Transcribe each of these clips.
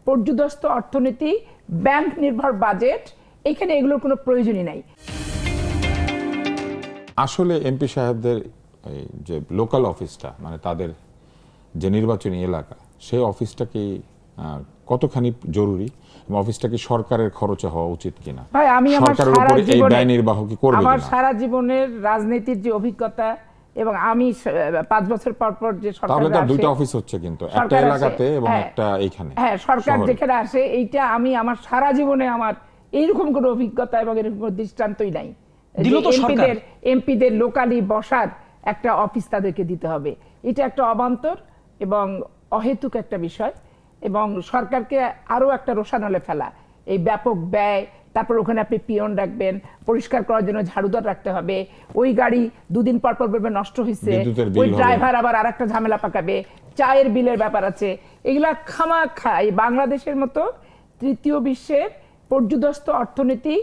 পর্যুদস্ত অর্থনীতি, ব্যাংক নির্ভর বাজেট, এখানে এগুলোর কোনো প্রয়োজনই নাই। আসলে এমপি সাহেবদের যে লোকাল অফিসটা, মানে তাদের যে নির্বাচনী এলাকা, সেই অফিসটা কি কতখানি জরুরি, অফিসটা কি সরকারের খরচে হওয়া উচিত কিনা? ভাই, আমি সরকারের উপরে এই ব্যয় নির্বাহ কি করবে আমার কিনা? সারা জীবনের রাজনীতির যে অভিজ্ঞতা, এবং আমি 5 বছর পর পর যে সরকার তাহলে তার দুইটা অফিস হচ্ছে, কিন্তু একটা এলাকাতে এবং একটা এইখানে। হ্যাঁ, সরকার যেখানে আসে, এইটা আমি আমার সারা জীবনে আমার এইরকম কোনো অভিজ্ঞতা এবং এরকম কোনো দৃষ্টান্তই নাই। এমপিদের লোকালি বসার একটা অফিস তাদেরকে দিতে হবে, এটা একটা অবান্তর এবং অহেতুক একটা বিষয়। এবং সরকারকে আরো একটা রোষানলে ফেলা, এই ব্যাপক ব্যয়, তারপর ওখানে আপনি পিয়ন রাখবেন, পরিষ্কার করার জন্য ঝাড়ুদার রাখতে হবে, ওই গাড়ি দুদিন পর পর বলবে নষ্ট হয়েছে, ওই ড্রাইভার আবার আরেকটা ঝামেলা পাকাবে, চায়ের বিলের ব্যাপার আছে। এগুলা খামাখা এই বাংলাদেশের মতো তৃতীয় বিশ্বের পর্যুদস্ত অর্থনীতি,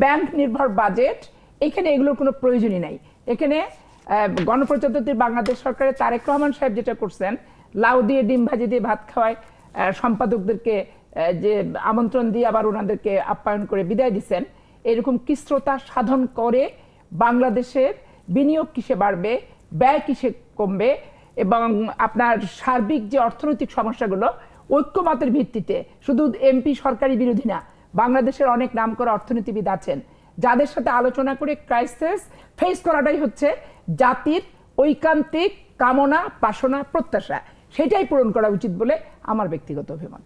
ব্যাংক নির্ভর বাজেট, এখানে এগুলোর কোনো প্রয়োজনই নাই। এখানে গণপ্রজাতন্ত্রী বাংলাদেশ সরকারের তারেক রহমান সাহেব যেটা করছেন, লাউ দিয়ে ডিম ভাজি দিয়ে ভাত খাওয়ায়, সম্পাদকদেরকে যে আমন্ত্রণ দিয়ে আবার ওনাদেরকে আপ্যায়ন করে বিদায় দিচ্ছেন, এরকম কিস্রতা সাধন করে বাংলাদেশের বিনিয়োগ কিসে বাড়বে, ব্যয় কিসে কমবে, এবং আপনার সার্বিক যে অর্থনৈতিক সমস্যাগুলো ঐক্যমতের ভিত্তিতে, শুধু এমপি সরকারি বিরোধী না, বাংলাদেশের অনেক নামকরা অর্থনীতিবিদ আছেন যাদের সাথে আলোচনা করে ক্রাইসিস ফেস করাটাই হচ্ছে জাতির ঐকান্তিক কামনা, বাসনা, প্রত্যাশা, সেটাই পূরণ করা উচিত বলে আমার ব্যক্তিগত অভিমত।